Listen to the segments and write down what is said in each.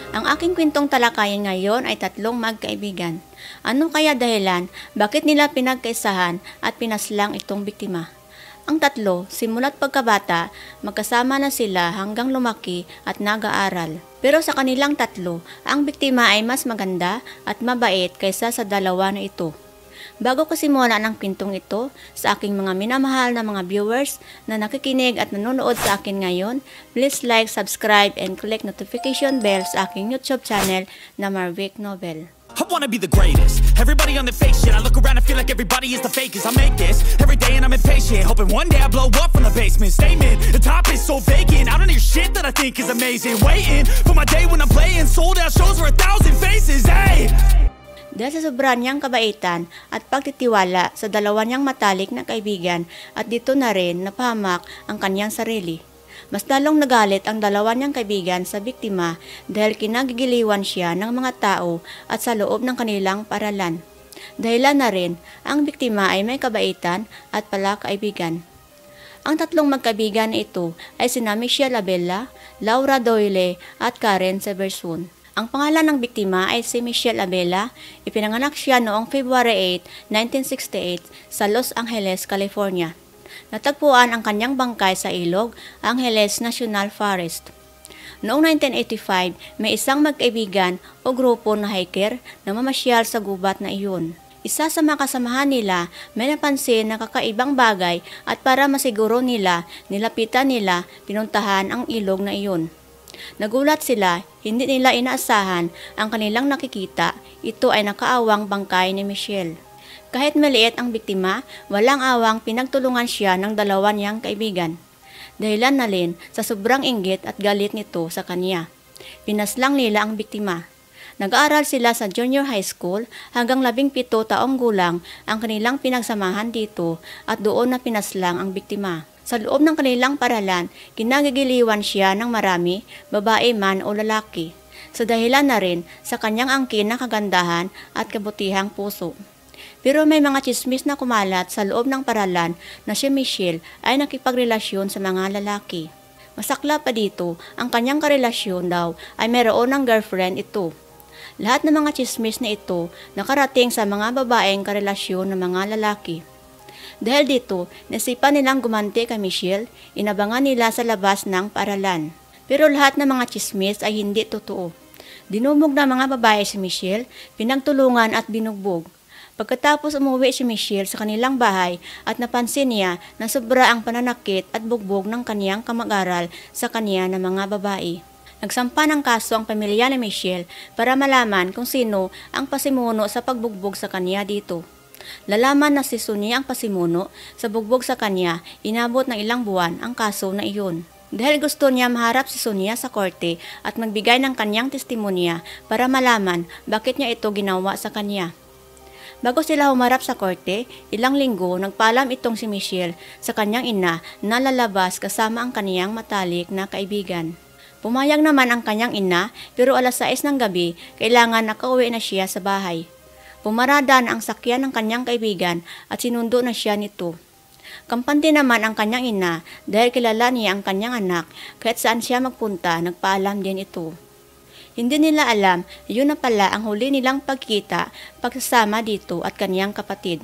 Ang aking kwentong talakayan ngayon ay tatlong magkaibigan. Ano kaya dahilan bakit nila pinagkaisahan at pinaslang itong biktima? Ang tatlo, simula't pagkabata, magkasama na sila hanggang lumaki at nag-aaral. Pero sa kanilang tatlo, ang biktima ay mas maganda at mabait kaysa sa dalawa na ito. Bago ko simulan ang kwentong ito, sa aking mga minamahal na mga viewers na nakikinig at nanonood sa akin ngayon, please like, subscribe, and click notification bell sa aking YouTube channel na Marvic Novel. I wanna be the greatest. Everybody on the fake shit. I look around and feel like everybody is the fakest. I make this every day and I'm impatient, hoping one day I blow up from the basement. Statement, the top is so vacant. I don't hear shit that I think is amazing. Waiting for my day when I'm playing sold out shows for 1,000 faces. Hey! Dahil sa sobra niyang kabaitan at pagtitiwala sa dalawa niyang matalik na kaibigan at dito na rin napahamak ang kanyang sarili. Mas lalong nagalit ang dalawa niyang kaibigan sa biktima dahil kinagigiliwan siya ng mga tao at sa loob ng kanilang paralan. Dahilan na rin, ang biktima ay may kabaitan at pala kaibigan. Ang tatlong magkaibigan na ito ay sina Michelle Abella, Laura Doyle at Karen Severson. Ang pangalan ng biktima ay si Michelle Abella. Ipinanganak siya noong February 8, 1968 sa Los Angeles, California. Natagpuan ang kanyang bangkay sa ilog, Angeles National Forest. Noong 1985, may isang magkaibigan o grupo na hiker na mamasyal sa gubat na iyon. Isa sa mga kasamahan nila may napansin na kakaibang bagay at para masiguro nila, nilapitan nila, pinuntahan ang ilog na iyon. Nagulat sila, hindi nila inaasahan ang kanilang nakikita, ito ay nakaawang bangkay ni Michelle. Kahit maliit ang biktima, walang awang pinagtulungan siya ng dalawa niyang kaibigan. Dahilan na rin sa sobrang inggit at galit nito sa kanya. Pinaslang nila ang biktima. Nag-aaral sila sa junior high school hanggang 17 taong gulang ang kanilang pinagsamahan dito at doon na pinaslang ang biktima. Sa loob ng kanilang paralan, kinagigiliwan siya ng marami, babae man o lalaki. Sa dahilan na rin sa kanyang angkin na kagandahan at kabutihang puso. Pero may mga chismis na kumalat sa loob ng paralan na si Michelle ay nakipagrelasyon sa mga lalaki. Masakla pa dito, ang kanyang karelasyon daw ay mayroon ng girlfriend ito. Lahat ng mga chismis na ito nakarating sa mga babaeng karelasyon ng mga lalaki. Dahil dito, nasipan nilang gumanti kay Michelle, inabangan nila sa labas ng paralan. Pero lahat ng mga chismis ay hindi totoo. Dinumog ng mga babae si Michelle, pinagtulungan at binugbog. Pagkatapos umuwi si Michelle sa kanilang bahay at napansin niya na sobra ang pananakit at bugbog ng kaniyang kamag-aral sa kaniya ng mga babae. Nagsampa ng kaso ang pamilya ni Michelle para malaman kung sino ang pasimuno sa pagbugbog sa kaniya dito. Lalaman na si Sonia ang pasimuno sa bugbog sa kanya, inabot ng ilang buwan ang kaso na iyon. Dahil gusto niya maharap si Sonia sa korte at magbigay ng kanyang testimonya para malaman bakit niya ito ginawa sa kanya. Bago sila humarap sa korte, ilang linggo nagpaalam itong si Michelle sa kanyang ina na lalabas kasama ang kaniyang matalik na kaibigan. Pumayag naman ang kanyang ina pero alas 6 ng gabi kailangan nakauwi na siya sa bahay. Pumarada na ang sakyan ng kanyang kaibigan at sinundo na siya nito. Kampante naman ang kanyang ina dahil kilala niya ang kanyang anak kahit saan siya magpunta nagpaalam din ito. Hindi nila alam, yun na pala ang huli nilang pagkita pagsasama dito at kanyang kapatid.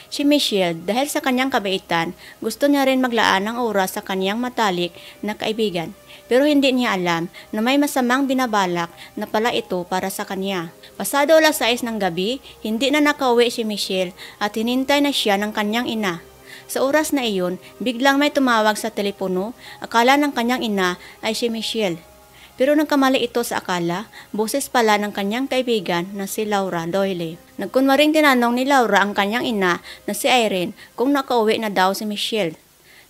Si Michelle, dahil sa kanyang kabaitan, gusto niya rin maglaan ng oras sa kanyang matalik na kaibigan. Pero hindi niya alam na may masamang binabalak na pala ito para sa kanya. Pasado alas 6 ng gabi, hindi na nakauwi si Michelle at hinintay na siya ng kanyang ina. Sa oras na iyon, biglang may tumawag sa telepono, akala ng kanyang ina ay si Michelle. Pero nagkamali ito sa akala, boses pala ng kanyang kaibigan na si Laura Doyle. Nagkunwaring tinanong ni Laura ang kanyang ina na si Irene kung nakauwi na daw si Michelle.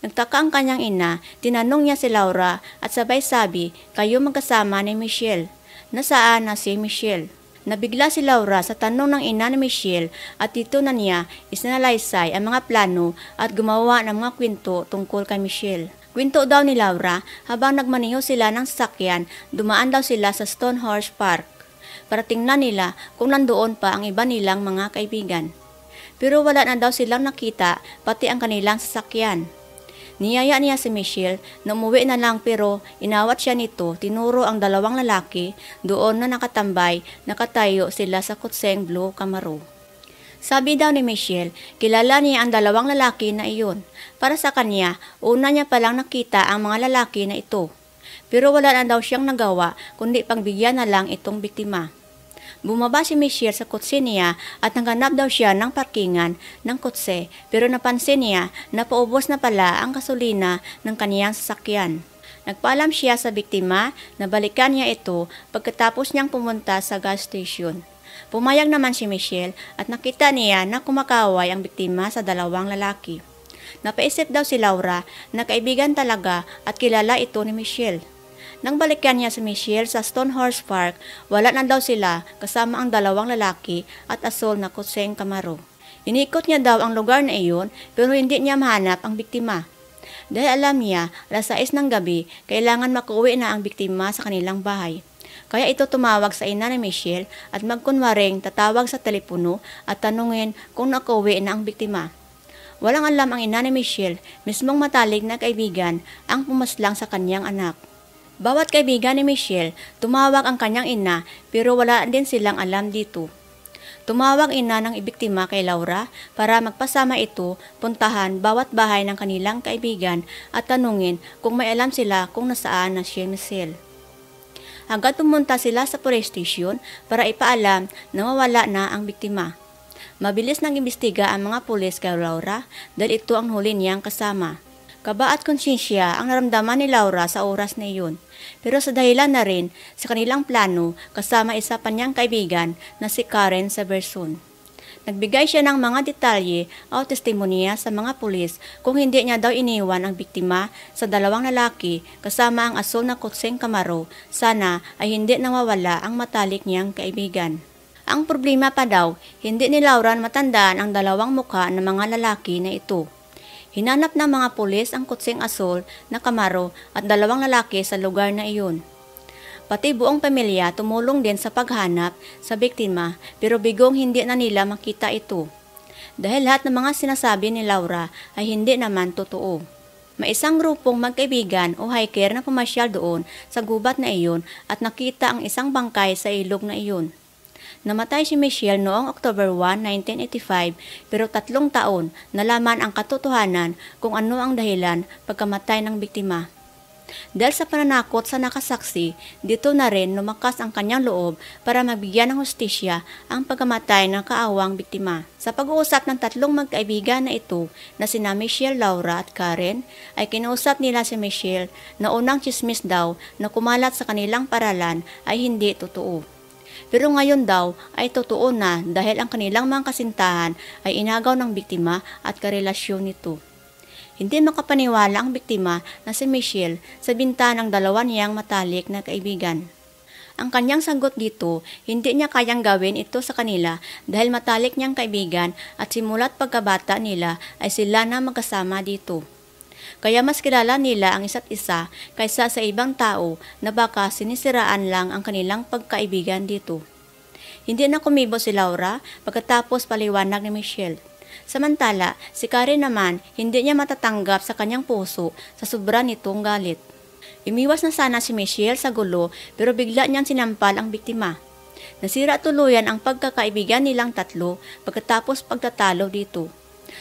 Nagtaka ang kanyang ina, tinanong niya si Laura at sabay sabi, kayo magkasama ni Michelle. Nasaan na si Michelle? Nabigla si Laura sa tanong ng ina ni Michelle at dito na niya isinalaysay ang mga plano at gumawa ng mga kwento tungkol kay Michelle. Kwento daw ni Laura, habang nagmaneho sila ng sasakyan, dumaan daw sila sa Stonehorse Park para tingnan nila kung nandoon pa ang iba nilang mga kaibigan. Pero wala na daw silang nakita, pati ang kanilang sasakyan. Niyaya niya si Michelle na umuwi na lang pero inawat siya nito, tinuro ang dalawang lalaki doon na nakatambay, nakatayo sila sa kutseng blue Camaro. Sabi daw ni Michelle, kilala niya ang dalawang lalaki na iyon. Para sa kanya, una niya palang nakita ang mga lalaki na ito. Pero wala na daw siyang nagawa kundi pagbigyan na lang itong biktima. Bumaba si Michelle sa kotse niya at naghanap daw siya ng parkingan ng kotse pero napansin niya na paubos na pala ang gasolina ng kaniyang sasakyan. Nagpaalam siya sa biktima na balikan niya ito pagkatapos niyang pumunta sa gas station. Pumayag naman si Michelle at nakita niya na kumakaway ang biktima sa dalawang lalaki. Napaisip daw si Laura na kaibigan talaga at kilala ito ni Michelle. Nang balikan niya si Michelle sa Stonehorse Park, wala na daw sila kasama ang dalawang lalaki at asol na kutseng Camaro. Inikot niya daw ang lugar na iyon pero hindi niya mahanap ang biktima. Dahil alam niya, alas 6 ng gabi, kailangan makauwi na ang biktima sa kanilang bahay. Kaya ito tumawag sa ina ni Michelle at magkunwaring tatawag sa telepono at tanungin kung nakauwi na ang biktima. Walang alam ang ina ni Michelle, mismong matalik na kaibigan ang pumaslang sa kanyang anak. Bawat kaibigan ni Michelle, tumawag ang kanyang ina pero wala din silang alam dito. Tumawag ina ng ibiktima kay Laura para magpasama ito, puntahan bawat bahay ng kanilang kaibigan at tanungin kung may alam sila kung nasaan na si Michelle. Agad pumunta sila sa police station para ipaalam na mawala na ang biktima. Mabilis nang imbestiga ang mga pulis kay Laura dahil ito ang huli niyang kasama. Kaba at konsensya ang naramdaman ni Laura sa oras na iyon. Pero sa dahilan na rin sa kanilang plano kasama isa pa niyang kaibigan na si Karen Severson. Nagbigay siya ng mga detalye o testimonya sa mga pulis kung hindi niya daw iniwan ang biktima sa dalawang lalaki kasama ang asol na kutseng Camaro, sana ay hindi nawawala ang matalik niyang kaibigan. Ang problema pa daw, hindi ni Laura matandaan ang dalawang muka ng mga lalaki na ito. Hinanap ng mga pulis ang kutseng asol na Camaro at dalawang lalaki sa lugar na iyon. Pati buong pamilya tumulong din sa paghanap sa biktima pero bigong hindi na nila makita ito. Dahil lahat ng mga sinasabi ni Laura ay hindi naman totoo. May isang grupong magkaibigan o hiker na pumasyal doon sa gubat na iyon at nakita ang isang bangkay sa ilog na iyon. Namatay si Michelle noong October 1, 1985 pero 3 taon nalaman ang katotohanan kung ano ang dahilan pagkamatay ng biktima. Dahil sa pananakot sa nakasaksi, dito na rin lumakas ang kanyang loob para magbigyan ng hustisya ang pagkamatay ng kaawang biktima. Sa pag-uusap ng 3 magkaibigan na ito na sina Michelle, Laura at Karen, ay kinausap nila si Michelle na unang tsismis daw na kumalat sa kanilang paralan ay hindi totoo. Pero ngayon daw ay totoo na dahil ang kanilang mga kasintahan ay inagaw ng biktima at karelasyon nito. Hindi makapaniwala ang biktima na si Michelle sa binta ng dalawa niyang matalik na kaibigan. Ang kanyang sagot dito, hindi niya kayang gawin ito sa kanila dahil matalik niyang kaibigan at simula't pagkabata nila ay sila na magkasama dito. Kaya mas kilala nila ang isa't isa kaysa sa ibang tao na baka sinisiraan lang ang kanilang pagkaibigan dito. Hindi na kumibo si Laura pagkatapos paliwanag ni Michelle. Samantala, si Karen naman hindi niya matatanggap sa kanyang puso sa sobra nitong galit. Umiwas na sana si Michelle sa gulo pero bigla niyang sinampal ang biktima. Nasira tuluyan ang pagkakaibigan nilang 3 pagkatapos pagtatalo dito.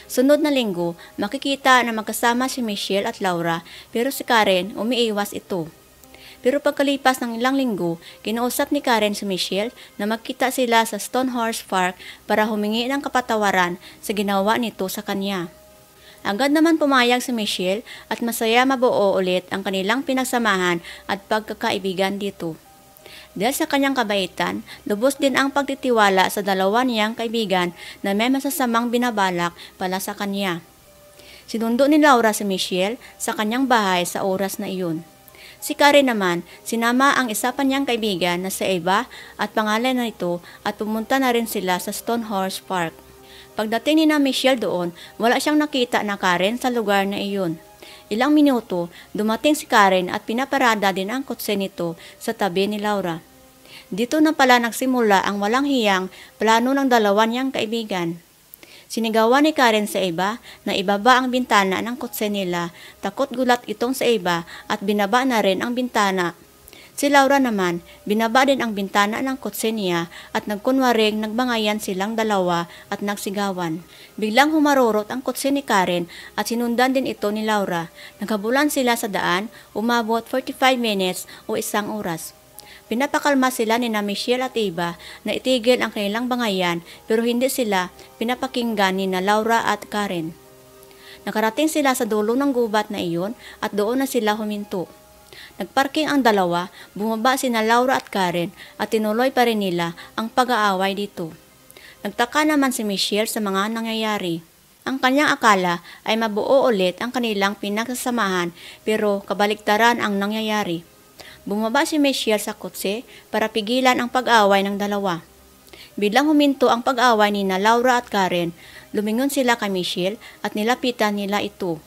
Sunod na linggo, makikita na magkasama si Michelle at Laura pero si Karen umiiwas ito. Pero pagkalipas ng ilang linggo, kinausap ni Karen si Michelle na magkita sila sa Stonehorse Park para humingi ng kapatawaran sa ginawa nito sa kanya. Agad naman pumayag si Michelle at masaya mabuo ulit ang kanilang pinagsamahan at pagkakaibigan dito. Dahil sa kanyang kabaitan, lubos din ang pagtitiwala sa dalawa niyang kaibigan na may masasamang binabalak pala sa kanya. Sinundo ni Laura si Michelle sa kanyang bahay sa oras na iyon. Si Karen naman, sinama ang isa pa niyang kaibigan na si Eva at pangalan na ito at pumunta na rin sila sa Stonehorse Park. Pagdating ni na Michelle doon, wala siyang nakita na Karen sa lugar na iyon. Ilang minuto, dumating si Karen at pinaparada din ang kotse nito sa tabi ni Laura. Dito na pala nagsimula ang walang hiyang plano ng dalawa niyang kaibigan. Sinigawan ni Karen sa Eva na ibaba ang bintana ng kotse nila. Takot gulat itong sa Eva at binaba na rin ang bintana. Si Laura naman, binaba din ang bintana ng kotse niya at nagkunwaring nagbangayan silang dalawa at nagsigawan. Biglang humarurot ang kotse ni Karen at sinundan din ito ni Laura. Naghabulan sila sa daan, umabot 45 minutes o 1 oras. Pinapakalma sila ni Michelle at Eva na itigil ang kanilang bangayan pero hindi sila pinapakinggan ni Laura at Karen. Nakarating sila sa dulo ng gubat na iyon at doon na sila huminto. Nagparking ang dalawa, bumaba sina Laura at Karen at tinuloy pa rin nila ang pag-aaway dito. Nagtaka naman si Michelle sa mga nangyayari. Ang kanyang akala ay mabuo ulit ang kanilang pinagsasamahan pero kabaliktaran ang nangyayari. Bumaba si Michelle sa kotse para pigilan ang pag-away ng dalawa. Biglang huminto ang pag-away ni Laura at Karen, lumingon sila kay Michelle at nilapitan nila ito.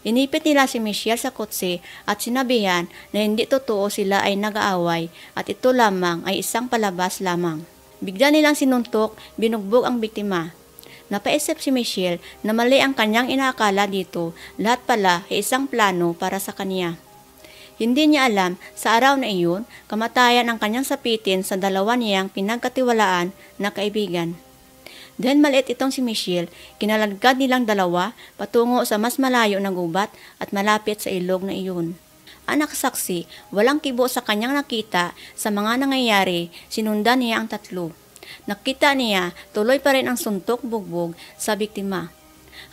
Inipit nila si Michelle sa kotse at sinabihan na hindi totoo sila ay nag-aaway at ito lamang ay isang palabas lamang. Bigla nilang sinuntok, binugbog ang biktima. Napaisip si Michelle na mali ang kanyang inaakala dito, lahat pala ay isang plano para sa kanya. Hindi niya alam sa araw na iyon, kamatayan ang kanyang sapitin sa dalawa niyang pinagkatiwalaan na kaibigan. Dahil maliit itong si Michelle, kinalagad nilang dalawa patungo sa mas malayo na gubat at malapit sa ilog na iyon. Ang nakasaksi, walang kibo sa kanyang nakita sa mga nangyayari, sinundan niya ang tatlo. Nakita niya, tuloy pa rin ang suntok-bugbog sa biktima.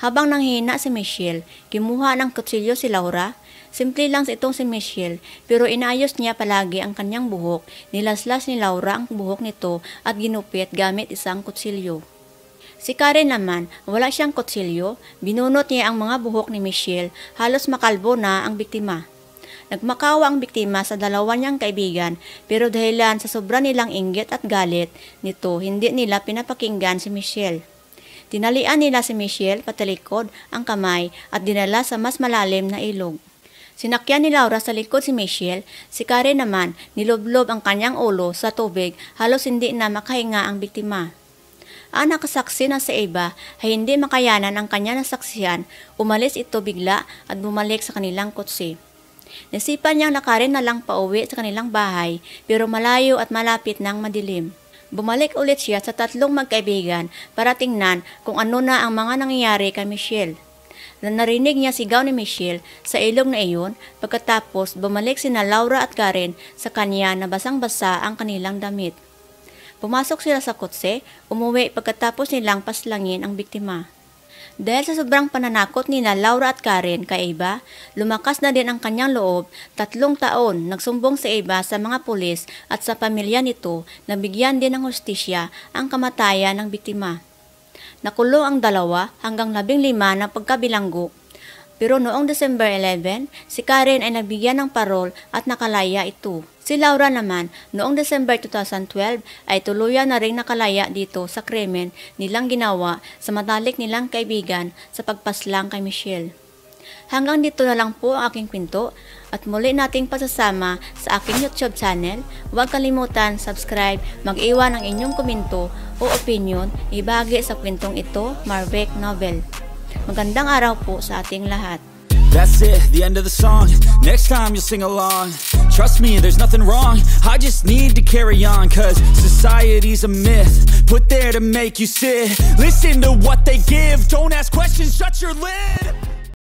Habang nanghihina si Michelle, kimuha ng kutsilyo si Laura. Simple lang itong si Michelle pero inayos niya palagi ang kanyang buhok. Nilaslas ni Laura ang buhok nito at ginupit gamit isang kutsilyo. Si Karen naman, wala siyang kutsilyo. Binunot niya ang mga buhok ni Michelle. Halos makalbo na ang biktima. Nagmakawa ang biktima sa dalawa niyang kaibigan pero dahilan sa sobra nilang inggit at galit nito, hindi nila pinapakinggan si Michelle. Tinalian nila si Michelle patalikod ang kamay at dinala sa mas malalim na ilog. Sinakyan ni Laura sa likod si Michelle, si Karen naman niloblob ang kanyang ulo sa tubig, halos hindi na makahinga ang biktima. Ang nakasaksi na si Eva ay hindi makayanan ang kanya nasaksihan, umalis ito bigla at bumalik sa kanilang kotse. Nasipan niyang na Karen na lang pauwi sa kanilang bahay pero malayo at malapit nang madilim. Bumalik ulit siya sa tatlong magkaibigan para tingnan kung ano na ang mga nangyayari kay Michelle. Narinig niya sigaw ni Michelle sa ilog na iyon pagkatapos bumalik sina Laura at Karen sa kanya na basang-basa ang kanilang damit. Pumasok sila sa kotse, umuwi pagkatapos nilang paslangin ang biktima. Dahil sa sobrang pananakot ni Laura at Karen kay Eva, lumakas na din ang kanyang loob. 3 taon nagsumbong si Eva sa mga pulis at sa pamilya nito na bigyan din ng hustisya ang kamatayan ng biktima. Nakulong ang dalawa hanggang 15 na pagkabilanggo. Pero noong December 11, si Karen ay nabigyan ng parol at nakalaya ito. Si Laura naman, noong December 2012 ay tuluyan na rin nakalaya dito sa krimen nilang ginawa sa matalik nilang kaibigan sa pagpaslang kay Michelle. Hanggang dito na lang po ang aking kwento at muli nating pasasama sa aking YouTube channel. Huwag kalimutan subscribe, mag-iwan ang inyong komento o opinion, ibagi sa kwentong ito, Marbeck Novel. Magandang araw po sa ating lahat. That's it, the end of the song. Next time you'll sing along. Trust me, there's nothing wrong. I just need to carry on, cause society's a myth put there to make you sit. Listen to what they give. Don't ask questions, shut your lid.